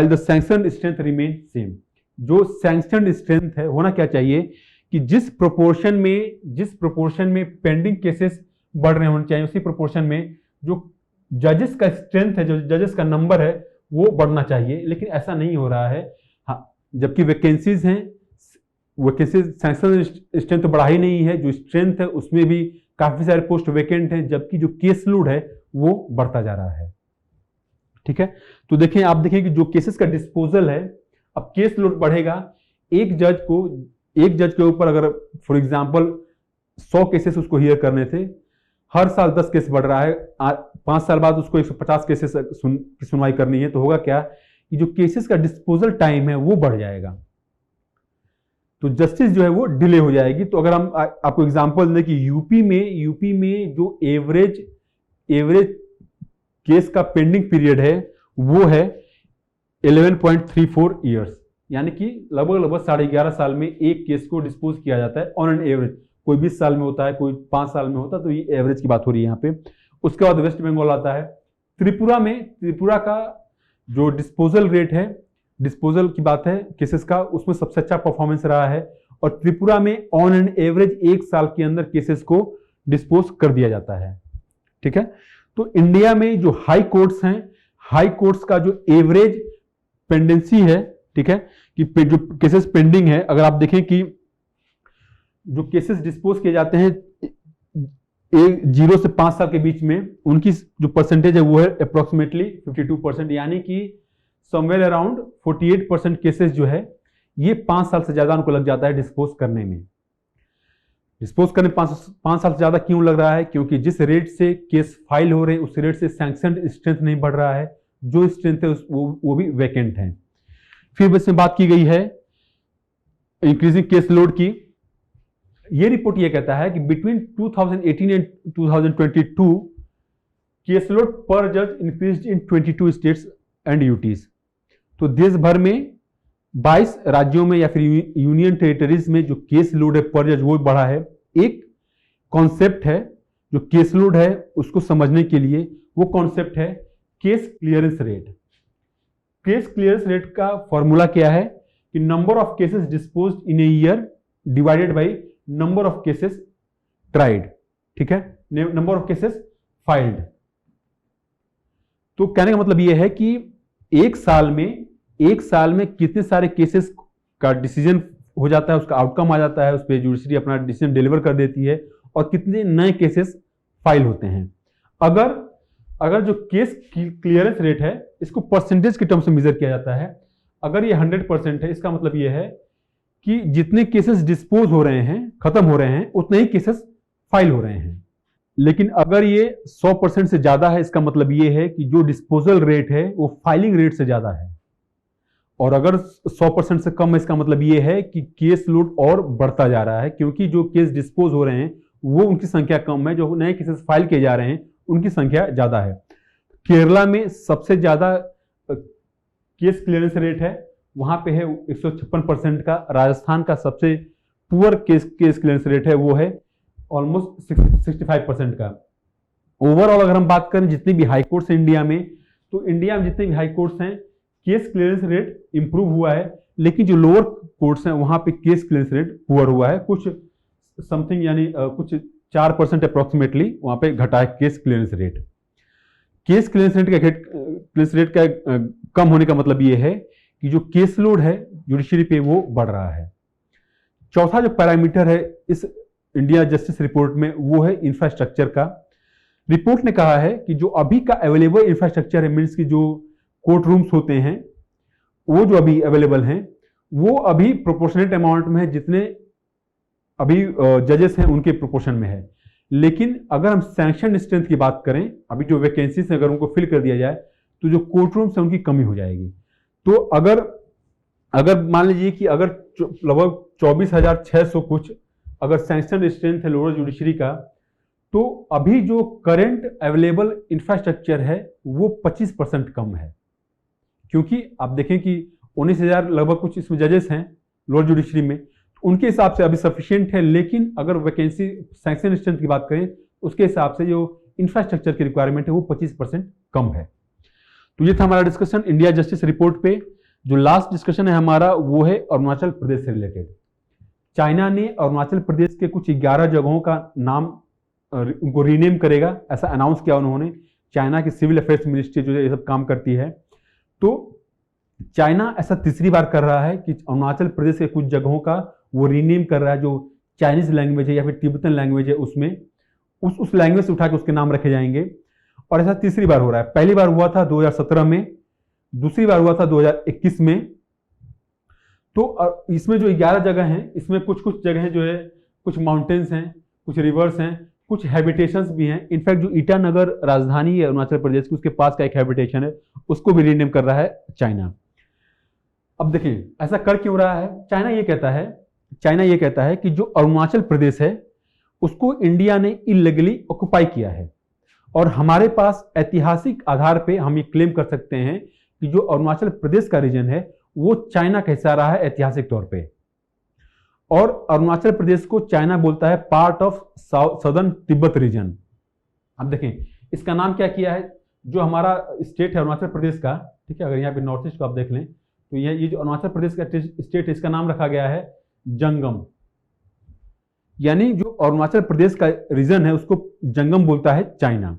the sanctioned strength remain same। जो सैंक्शनड स्ट्रेंथ है होना क्या चाहिए कि जिस प्रोपोर्शन में पेंडिंग केसेस बढ़ रहे होने चाहिए, उसी प्रोपोर्शन में जो जजेस का स्ट्रेंथ है, जो जजेस का नंबर है वो बढ़ना चाहिए, लेकिन ऐसा नहीं हो रहा है। हाँ, जबकि वैकेंसीज हैं, वैकेंसीज सैंक्शन स्ट्रेंथ तो बढ़ा ही नहीं है, जो स्ट्रेंथ है उसमें भी काफी सारे पोस्ट वैकेंट हैं, जबकि जो केस लोड है वो बढ़ता जा रहा है। ठीक है, तो देखें, आप देखें कि जो केसेस का डिस्पोजल है, अब केस लोड बढ़ेगा। एक जज के ऊपर अगर फॉर एग्जांपल 100 केसेस उसको हियर करने थे, हर साल 10 केस बढ़ रहा है, 5 साल बाद उसको 150 केसेस की सुनवाई करनी है, तो होगा क्या कि जो केसेस का डिस्पोजल टाइम है वो बढ़ जाएगा, तो जस्टिस जो है वो डिले हो जाएगी। तो अगर हम आपको एग्जांपल दें कि यूपी में जो एवरेज केस का पेंडिंग पीरियड है वो है 11.34 years, यानी कि लगभग 11.5 साल में एक केस को डिस्पोज किया जाता है ऑन एन एवरेज। कोई 20 साल में होता है, कोई 5 साल में होता है, तो ये एवरेज की बात हो रही है यहाँ पे। उसके बाद वेस्ट बंगाल आता है। त्रिपुरा का जो डिस्पोजल रेट है, डिस्पोजल की बात है केसेस का, उसमें सबसे अच्छा परफॉर्मेंस रहा है, और त्रिपुरा में ऑन एन एवरेज 1 साल के अंदर केसेस को डिस्पोज कर दिया जाता है। ठीक है, तो इंडिया में जो हाई कोर्ट्स हैं, हाई कोर्ट्स का जो एवरेज पेंडेंसी है, ठीक है, कि जो केसेस पेंडिंग है, अगर आप देखें कि जो केसेस डिस्पोज किए जाते हैं 0 से 5 साल के बीच में, उनकी जो परसेंटेज है वो है अप्रोक्सीमेटली 52%, यानी कि समवेयर अराउंड 48% केसेस जो है ये 5 साल से ज्यादा उनको लग जाता है डिस्पोज करने में। डिस्पोज करने 5 साल से ज्यादा क्यों लग रहा है? क्योंकि जिस रेट से केस फाइल हो रहे हैं उस रेट से सैंक्शनड स्ट्रेंथ नहीं बढ़ रहा है, जो स्ट्रेंथ है वो भी वैकेंट है। फिर इसमें बात की गई है इंक्रीजिंग केस लोड की। ये रिपोर्ट ये कहता है कि बिटवीन 2018 एंड 2022 केस लोड पर जज increased in 22 states and UTs. तो देश भर में 22 राज्यों में या फिर यूनियन टेरिटरीज में जो केस लोड है पर जज वो बढ़ा है। एक कॉन्सेप्ट है जो केस लोड है उसको समझने के लिए, वो कॉन्सेप्ट है case clearance rate. Case clearance rate का फॉर्मूला क्या है कि number of cases disposed in a year divided by number of cases tried, ठीक है, नंबर ऑफ केसेस फाइल्ड। तो कहने का मतलब यह है कि एक साल में कितने सारे केसेस का डिसीजन हो जाता है, उसका आउटकम आ जाता है, उस पर जुडिशरी अपना डिसीजन डिलीवर कर देती है, और कितने नए केसेस फाइल होते हैं। अगर जो केस क्लियरेंस रेट है इसको परसेंटेज के टर्म्स में मेजर किया जाता है। अगर ये 100% है, इसका मतलब यह है कि जितने केसेस डिस्पोज हो रहे हैं, खत्म हो रहे हैं, उतने ही केसेस फाइल हो रहे हैं। लेकिन अगर ये 100% से ज्यादा है, इसका मतलब ये है कि जो डिस्पोजल रेट है वो फाइलिंग रेट से ज्यादा है। और अगर 100% से कम है, इसका मतलब ये है कि केस लोड और बढ़ता जा रहा है, क्योंकि जो केस डिस्पोज हो रहे हैं वो उनकी संख्या कम है, जो नए केसेस फाइल किए जा रहे हैं उनकी संख्या ज्यादा है। केरला में सबसे ज्यादा केस क्लियरेंस रेट है वहां पे है 156% का। राजस्थान का सबसे पुअर केस क्लियरेंस रेट है वो है ऑलमोस्ट 65% का। ओवरऑल अगर हम बात करें जितनी भी हाई कोर्ट्स हैं इंडिया में, तो इंडिया में जितने भी हाई कोर्ट्स हैं केस क्लियरेंस रेट इंप्रूव हुआ है, लेकिन जो लोअर कोर्ट्स हैं वहां पे केस क्लियरेंस रेट पुअर हुआ है, कुछ समथिंग यानी कुछ 4% अप्रोक्सीमेटली वहां पे घटा है case clearance rate. Case clearance rate का कम होने का मतलब ये है कि जो केस लोड है जुडिशरी पे वो बढ़ रहा है। चौथा जो पैरामीटर है इस इंडिया जस्टिस रिपोर्ट में वो है इंफ्रास्ट्रक्चर का। रिपोर्ट ने कहा है कि जो अभी का अवेलेबल इंफ्रास्ट्रक्चर है, मीन्स की जो कोर्ट रूम्स होते हैं वो जो अभी अवेलेबल हैं वो अभी प्रोपोर्शनेट अमाउंट में है जितने अभी जजेस हैं उनके प्रोपोर्शन में है। लेकिन अगर हम सैंक्शन स्ट्रेंथ की बात करें, अभी जो वैकेंसीज अगर उनको फिल कर दिया जाए तो जो कोर्ट रूम्स है उनकी कमी हो जाएगी। तो अगर मान लीजिए कि अगर लगभग 24,600 कुछ अगर सैंक्शन स्ट्रेंथ है लोअर जुडिशरी का, तो अभी जो करंट अवेलेबल इंफ्रास्ट्रक्चर है वो 25% कम है। क्योंकि आप देखें कि 19,000 लगभग कुछ इसमें जजेस हैं लोअर जुडिशरी में, तो उनके हिसाब से अभी सफिशिएंट है। लेकिन अगर वैकेंसी सैंक्शन स्ट्रेंथ की बात करें उसके हिसाब से जो इंफ्रास्ट्रक्चर की रिक्वायरमेंट है वो 25% कम है। तो ये था हमारा डिस्कशन इंडिया जस्टिस रिपोर्ट पे। जो लास्ट डिस्कशन है हमारा वो है अरुणाचल प्रदेश से रिलेटेड। चाइना ने अरुणाचल प्रदेश के कुछ 11 जगहों का नाम उनको रीनेम करेगा ऐसा अनाउंस किया उन्होंने। चाइना की सिविल अफेयर्स मिनिस्ट्री जो ये सब काम करती है, तो चाइना ऐसा तीसरी बार कर रहा है कि अरुणाचल प्रदेश के कुछ जगहों का वो रीनेम कर रहा है। जो चाइनीज लैंग्वेज है या फिर तिब्बतन लैंग्वेज है उसमें उस लैंग्वेज से उठा के उसके नाम रखे जाएंगे। और ऐसा तीसरी बार हो रहा है। पहली बार हुआ था 2017 में, दूसरी बार हुआ था 2021 में। तो इसमें जो 11 जगह हैं इसमें कुछ जगह जो है कुछ माउंटेन्स हैं, कुछ रिवर्स हैं, कुछ हैबिटेशंस भी हैं। इनफैक्ट जो ईटानगर राजधानी है अरुणाचल प्रदेश की उसके पास का एक हैबिटेशन है उसको भी रीनेम कर रहा है चाइना। अब देखें ऐसा कर क्यों रहा है। चाइना ये कहता है कि जो अरुणाचल प्रदेश है उसको इंडिया ने इलीगली ऑक्युपाई किया है, और हमारे पास ऐतिहासिक आधार पे हम ये क्लेम कर सकते हैं कि जो अरुणाचल प्रदेश का रीजन है वो चाइना का हिस्सा रहा है ऐतिहासिक तौर पे। और अरुणाचल प्रदेश को चाइना बोलता है part of southern Tibet region. अब देखें इसका नाम क्या किया है, जो हमारा स्टेट है अरुणाचल प्रदेश का, ठीक है, अगर यहाँ पे नॉर्थ ईस्ट को आप देख लें तो ये जो अरुणाचल प्रदेश का स्टेट है इसका नाम रखा गया है जंगम। यानी जो अरुणाचल प्रदेश का रीजन है उसको जंगम बोलता है चाइना,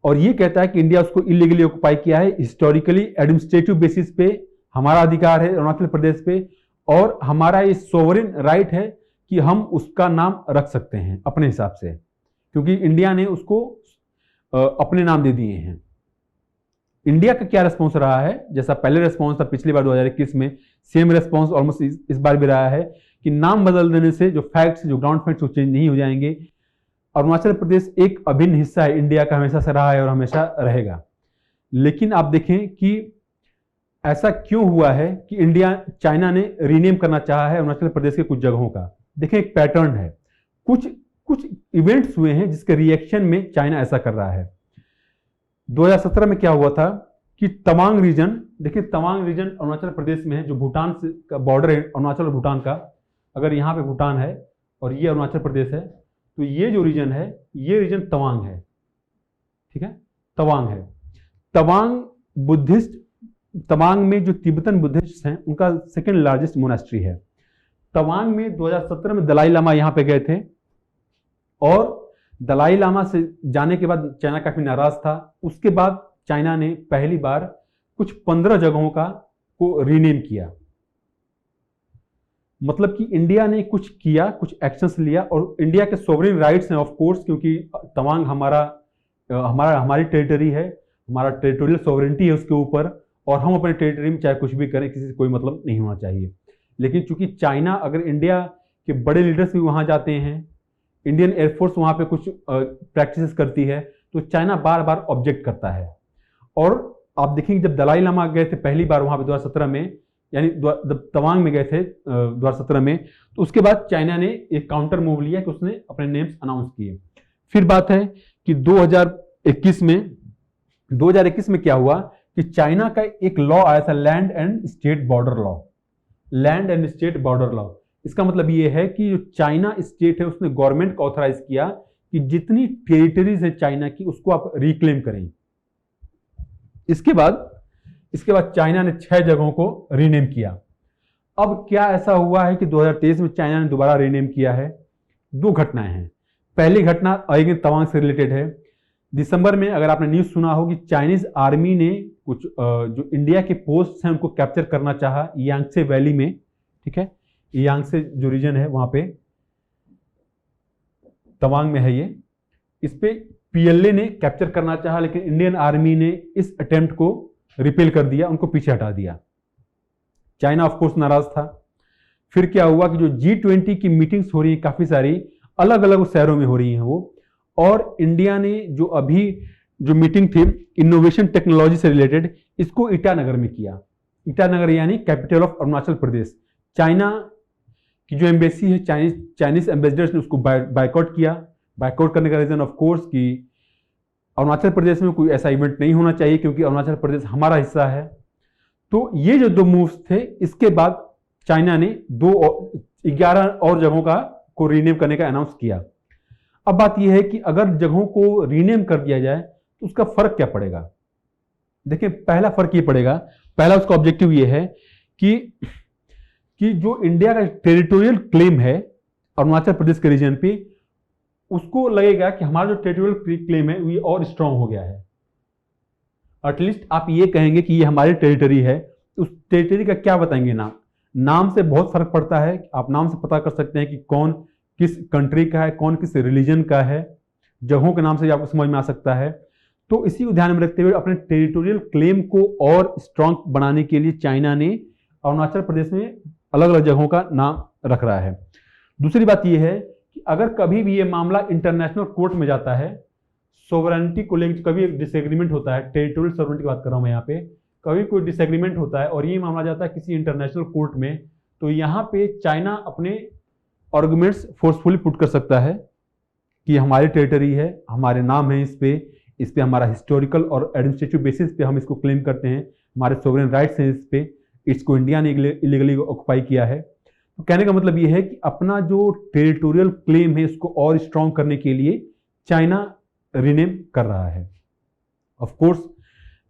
और ये कहता है कि इंडिया उसको इलीगली ऑक्युपाई किया है। हिस्टोरिकली एडमिनिस्ट्रेटिव बेसिस पे हमारा अधिकार है अरुणाचल प्रदेश पे, और हमारा ये सोवरेन राइट है कि हम उसका नाम रख सकते हैं अपने हिसाब से, क्योंकि इंडिया ने उसको अपने नाम दे दिए हैं। इंडिया का क्या रिस्पॉन्स रहा है, जैसा पहले रिस्पॉन्स था पिछली बार 2021 में, सेम रिस्पॉन्स ऑलमोस्ट इस बार भी रहा है कि नाम बदल देने से जो फैक्ट्स जो ग्राउंड फैक्ट्स वो चेंज नहीं हो जाएंगे। अरुणाचल प्रदेश एक अभिन्न हिस्सा है इंडिया का, हमेशा से रहा है और हमेशा रहेगा। लेकिन आप देखें कि ऐसा क्यों हुआ है कि चाइना ने रीनेम करना चाहा है अरुणाचल प्रदेश के कुछ जगहों का। देखें एक पैटर्न है, कुछ इवेंट्स हुए हैं जिसके रिएक्शन में चाइना ऐसा कर रहा है। 2017 में क्या हुआ था कि तवांग रीजन, देखिए तवांग रीजन अरुणाचल प्रदेश में है, जो भूटान से का बॉर्डर है अरुणाचल और भूटान का। अगर यहाँ पे भूटान है और ये अरुणाचल प्रदेश है तो ये जो रीजन है ये रीजन तवांग है, ठीक है, तवांग है। तवांग में जो तिब्बतन बुद्धिस्ट हैं उनका सेकेंड लार्जेस्ट मोनास्ट्री है। तवांग में 2017 में दलाई लामा यहाँ पे गए थे, और दलाई लामा से जाने के बाद चाइना काफी नाराज था। उसके बाद चाइना ने पहली बार कुछ 15 जगहों को रीनेम किया। मतलब कि इंडिया ने कुछ किया, कुछ एक्शंस लिया, और इंडिया के सोवरेन राइट्स हैं ऑफ कोर्स, क्योंकि तवांग हमारी टेरिटरी है, हमारा टेरिटोरियल सोवरेनिटी है उसके ऊपर, और हम अपने टेरिटरी में चाहे कुछ भी करें किसी से कोई मतलब नहीं होना चाहिए। लेकिन चूंकि चाइना, अगर इंडिया के बड़े लीडर्स भी वहां जाते हैं, इंडियन एयरफोर्स वहां पे कुछ प्रैक्टिस करती है, तो चाइना बार बार ऑब्जेक्ट करता है। और आप देखेंगे जब दलाई लामा गए थे पहली बार वहां पे 2017 में, यानी तवांग में गए थे 2017 में, तो उसके बाद चाइना ने एक काउंटर मूव लिया कि उसने अपने नेम्स अनाउंस किए। फिर बात है कि 2021 में क्या हुआ कि चाइना का एक लॉ आया था, land and state border law. Land and state border law, इसका मतलब ये है कि जो चाइना स्टेट है उसने गवर्नमेंट को ऑथराइज किया कि जितनी टेरिटरीज है चाइना की उसको आप रिक्लेम करें। इसके बाद चाइना ने 6 जगहों को रीनेम किया। अब क्या ऐसा हुआ है कि 2023 में चाइना ने दोबारा रीनेम किया है? 2 घटनाएं हैं। पहली घटना अगेन तवांग से रिलेटेड है। दिसंबर में अगर आपने न्यूज सुना हो कि चाइनीज आर्मी ने कुछ जो इंडिया के पोस्ट हैं उनको कैप्चर करना चाहा यांगसे वैली में, ठीक है, यांगसे जो रीजन है वहां पे तवांग में है ये। इस पे पीएलए ने कैप्चर करना चाहा, लेकिन इंडियन आर्मी ने इस अटेम्प्ट को रिपेल कर दिया, उनको पीछे हटा दिया। चाइना ऑफ कोर्स नाराज था। फिर क्या हुआ कि जो G20 की मीटिंग्स हो रही है काफी सारी अलग अलग शहरों में हो रही हैं वो, और इंडिया ने जो मीटिंग थी इनोवेशन टेक्नोलॉजी से रिलेटेड, इसको ईटानगर में किया। ईटानगर यानी capital of Arunachal Pradesh. China की जो एम्बेसी है, चाइनीज एम्बेसडर्स ने उसको बायकॉट किया। बायकॉट करने का रीजन ऑफ कोर्स कि अरुणाचल प्रदेश में कोई ऐसा इवेंट नहीं होना चाहिए क्योंकि अरुणाचल प्रदेश हमारा हिस्सा है। तो ये जो 2 मूव्स थे, इसके बाद चाइना ने 11 और जगहों को रीनेम करने का अनाउंस किया। अब बात यह है कि अगर जगहों को रीनेम कर दिया जाए तो उसका फर्क क्या पड़ेगा? देखिए, पहला फर्क ये पड़ेगा, पहला उसका ऑब्जेक्टिव ये है कि जो इंडिया का टेरिटोरियल क्लेम है अरुणाचल प्रदेश के रीजन पे, उसको लगेगा कि हमारा जो टेरिटोरियल क्लेम है वो और स्ट्रांग हो गया है। एटलीस्ट आप ये कहेंगे कि ये हमारी टेरिटरी है। उस टेरिटरी का क्या बताएंगे? नाम से बहुत फर्क पड़ता है। आप नाम से पता कर सकते हैं कि कौन किस कंट्री का है, कौन किस रिलीजन का है। जगहों के नाम से आपको समझ में आ सकता है। तो इसी को ध्यान में रखते हुए अपने टेरिटोरियल क्लेम को और स्ट्रांग बनाने के लिए चाइना ने अरुणाचल प्रदेश में अलग अलग जगहों का नाम रख रहा है। दूसरी बात यह है कि अगर कभी भी ये मामला इंटरनेशनल कोर्ट में जाता है, सोवरेनिटी को लेकर कभी डिसएग्रीमेंट होता है, टेरिटोरियल सोवरेनिटी की बात कर रहा हूं मैं यहाँ पे, कभी कोई डिसएग्रीमेंट होता है और ये मामला जाता है किसी इंटरनेशनल कोर्ट में, तो यहाँ पे चाइना अपने आर्गुमेंट्स फोर्सफुली पुट कर सकता है कि हमारी टेरिटरी है, हमारे नाम है इस पे हमारा हिस्टोरिकल और एडमिनिस्ट्रेटिव बेसिस पे हम इसको क्लेम करते हैं, हमारे सोवरेन राइट्स हैं इस पे, इसको इंडिया ने इलीगली ऑक्युपाई किया है। तो कहने का मतलब ये है कि अपना जो टेरिटोरियल क्लेम है इसको और स्ट्रांग करने के लिए चाइना रीनेम कर रहा है। ऑफ कोर्स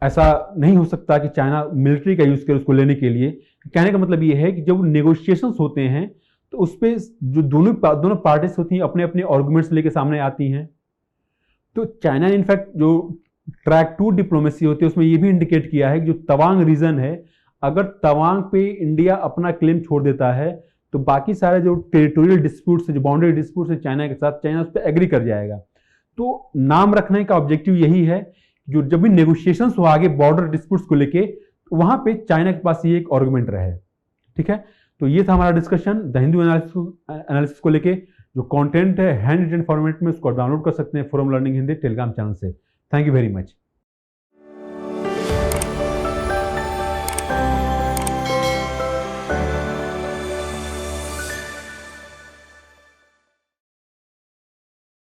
ऐसा नहीं हो सकता कि चाइना मिलिट्री का यूज करे उसको लेने के लिए। कहने का मतलब ये है कि जब नेगोशिएशंस होते हैं तो उस पर जो दोनों पार्टीज होती हैं अपने अपने आर्गुमेंट्स लेके सामने आती हैं। तो चाइना ने इनफैक्ट जो ट्रैक 2 डिप्लोमेसी होती है उसमें ये भी इंडिकेट किया है कि जो तवांग रीजन है, अगर तवांग पे इंडिया अपना क्लेम छोड़ देता है तो बाकी सारे जो टेरिटोरियल डिस्प्यूट्स, जो बाउंड्री डिस्प्यूट्स है चाइना के साथ, चाइना उस पर एग्री कर जाएगा। तो नाम रखने का ऑब्जेक्टिव यही है, जो जब भी नेगोशिएशंस हो आगे बॉर्डर डिस्प्यूट्स को लेके, तो वहां पे चाइना के पास ये एक आर्गुमेंट रहे। ठीक है, तो ये था हमारा डिस्कशन द हिंदू एनालिसिस को लेके। जो कंटेंट है हैंड रिटन फॉर्मेट में, उसको डाउनलोड कर सकते हैं forum learning Hindi telegram channel से। Thank you very much.